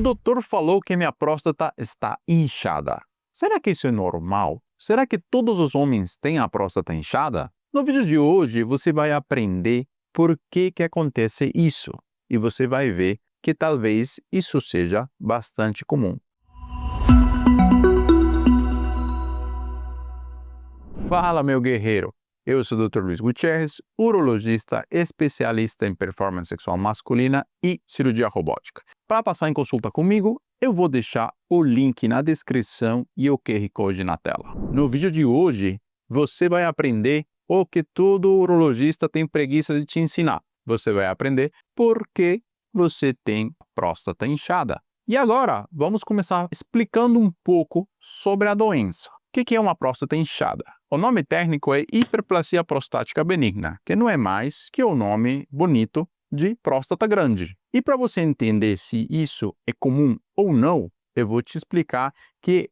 doutor falou que minha próstata está inchada. Será que isso é normal? Será que todos os homens têm a próstata inchada? No vídeo de hoje você vai aprender por que acontece isso e você vai ver que talvez isso seja bastante comum. Fala, meu guerreiro! Eu sou o Dr. Luiz Gutierrez, urologista especialista em performance sexual masculina e cirurgia robótica. Para passar em consulta comigo, eu vou deixar o link na descrição e o QR Code na tela. No vídeo de hoje, você vai aprender o que todo urologista tem preguiça de te ensinar. Você vai aprender por que você tem próstata inchada. E agora, vamos começar explicando um pouco sobre a doença. O que é uma próstata inchada? O nome técnico é hiperplasia prostática benigna, que não é mais que o nome bonito de próstata grande. E para você entender se isso é comum ou não, eu vou te explicar que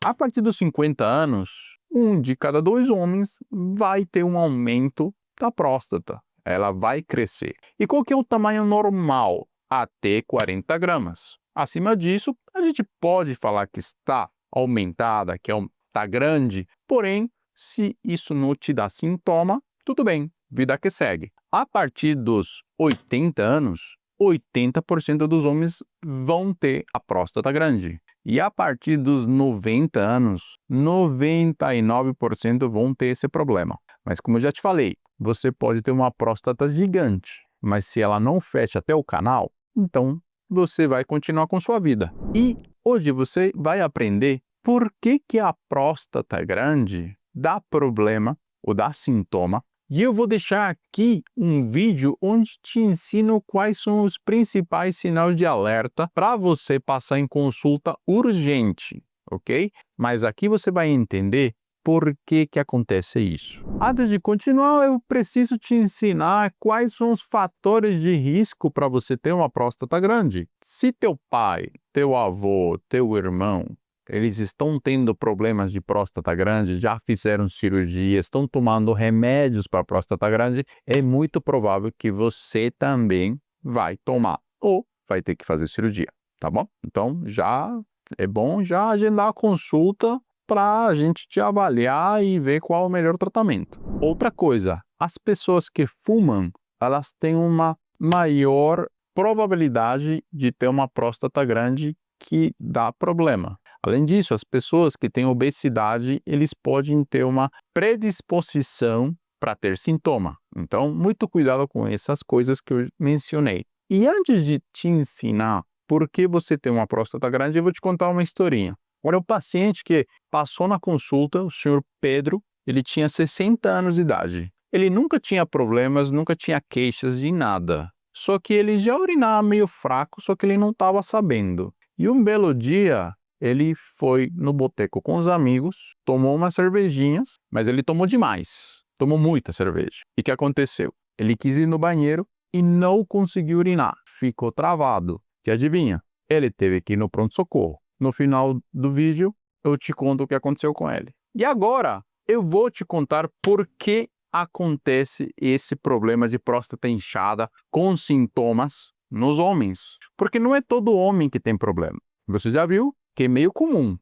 a partir dos 50 anos, 1 de cada 2 homens vai ter um aumento da próstata. Ela vai crescer. E qual que é o tamanho normal? Até 40 gramas. Acima disso, a gente pode falar que está aumentada, que está grande, porém, se isso não te dá sintoma, tudo bem, vida que segue. A partir dos 80 anos, 80% dos homens vão ter a próstata grande. E a partir dos 90 anos, 99% vão ter esse problema. Mas como eu já te falei, você pode ter uma próstata gigante, mas se ela não fecha até o canal, então você vai continuar com sua vida. E hoje você vai aprender por que a próstata grande dá problema ou dá sintoma. E eu vou deixar aqui um vídeo onde te ensino quais são os principais sinais de alerta para você passar em consulta urgente, ok? Mas aqui você vai entender por que acontece isso. Antes de continuar, eu preciso te ensinar quais são os fatores de risco para você ter uma próstata grande. Se teu pai, teu avô, teu irmão, eles estão tendo problemas de próstata grande, já fizeram cirurgia, estão tomando remédios para próstata grande, é muito provável que você também vai tomar ou vai ter que fazer cirurgia, tá bom? Então, já é bom já agendar a consulta para a gente te avaliar e ver qual é o melhor tratamento. Outra coisa, as pessoas que fumam, elas têm uma maior probabilidade de ter uma próstata grande que dá problema. Além disso, as pessoas que têm obesidade, eles podem ter uma predisposição para ter sintoma. Então, muito cuidado com essas coisas que eu mencionei. E antes de te ensinar por que você tem uma próstata grande, eu vou te contar uma historinha. Olha, o paciente que passou na consulta, o senhor Pedro, ele tinha 60 anos de idade. Ele nunca tinha problemas, nunca tinha queixas de nada. Só que ele já urinava meio fraco, só que ele não estava sabendo. E um belo dia, ele foi no boteco com os amigos, tomou umas cervejinhas, mas ele tomou demais, tomou muita cerveja. E o que aconteceu? Ele quis ir no banheiro e não conseguiu urinar, ficou travado. E adivinha? Ele teve que ir no pronto-socorro. No final do vídeo, eu te conto o que aconteceu com ele. E agora, eu vou te contar por que acontece esse problema de próstata inchada com sintomas nos homens. Porque não é todo homem que tem problema. Você já viu que é meio comum.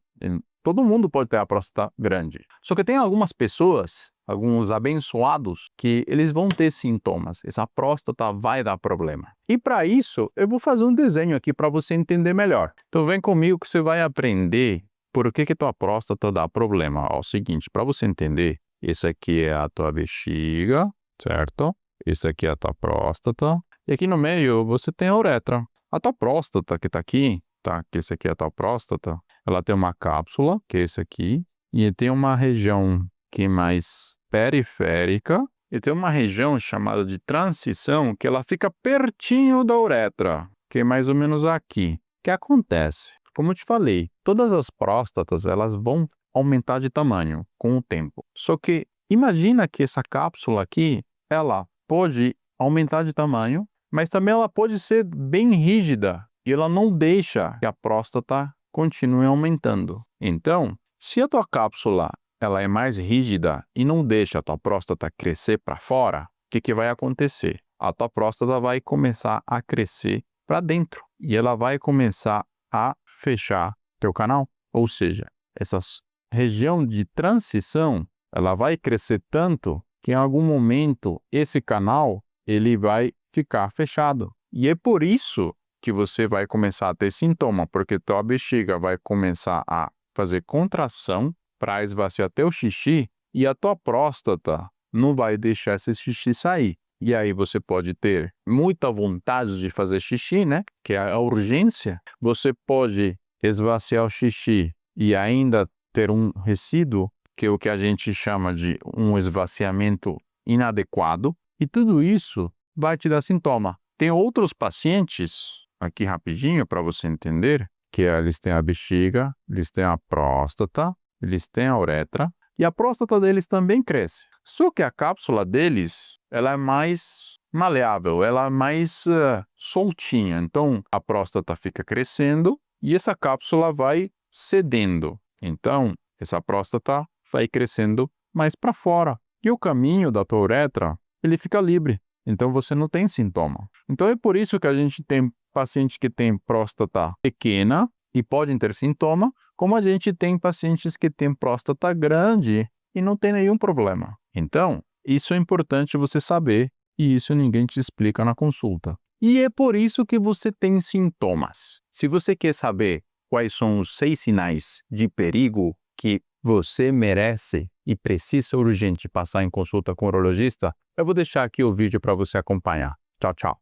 Todo mundo pode ter a próstata grande. Só que tem algumas pessoas, alguns abençoados, que eles vão ter sintomas. Essa próstata vai dar problema. E para isso, eu vou fazer um desenho aqui para você entender melhor. Então vem comigo que você vai aprender por que tua próstata dá problema. Ó, é o seguinte, para você entender, esse aqui é a tua bexiga, certo? Esse aqui é a tua próstata. E aqui no meio você tem a uretra. A tua próstata que está aqui, tá? Que esse aqui é a tua próstata, ela tem uma cápsula, que é esse aqui, e tem uma região que é mais periférica, e tem uma região chamada de transição, que ela fica pertinho da uretra, que é mais ou menos aqui. O que acontece? Como eu te falei, todas as próstatas, elas vão aumentar de tamanho com o tempo. Só que imagina que essa cápsula aqui, ela pode aumentar de tamanho, mas também ela pode ser bem rígida, e ela não deixa que a próstata continue aumentando. Então, se a tua cápsula ela é mais rígida e não deixa a tua próstata crescer para fora, o que vai acontecer? A tua próstata vai começar a crescer para dentro e ela vai começar a fechar teu canal. Ou seja, essa região de transição, ela vai crescer tanto que em algum momento esse canal ele vai ficar fechado. E é por isso que você vai começar a ter sintoma, porque tua bexiga vai começar a fazer contração para esvaziar teu xixi e a tua próstata não vai deixar esse xixi sair. E aí você pode ter muita vontade de fazer xixi, né? Que é a urgência. Você pode esvaziar o xixi e ainda ter um resíduo, que é o que a gente chama de um esvaziamento inadequado. E tudo isso vai te dar sintoma. Tem outros pacientes, aqui rapidinho para você entender, que eles têm a bexiga, eles têm a próstata, eles têm a uretra, e a próstata deles também cresce. Só que a cápsula deles, ela é mais maleável, ela é mais soltinha. Então, a próstata fica crescendo e essa cápsula vai cedendo. Então, essa próstata vai crescendo mais para fora. E o caminho da tua uretra, ele fica livre. Então, você não tem sintoma. Então, é por isso que a gente tem pacientes que têm próstata pequena e podem ter sintoma, como a gente tem pacientes que têm próstata grande e não tem nenhum problema. Então, isso é importante você saber e isso ninguém te explica na consulta. E é por isso que você tem sintomas. Se você quer saber quais são os 6 sinais de perigo que você merece e precisa urgente passar em consulta com o urologista, eu vou deixar aqui o vídeo para você acompanhar. Tchau, tchau.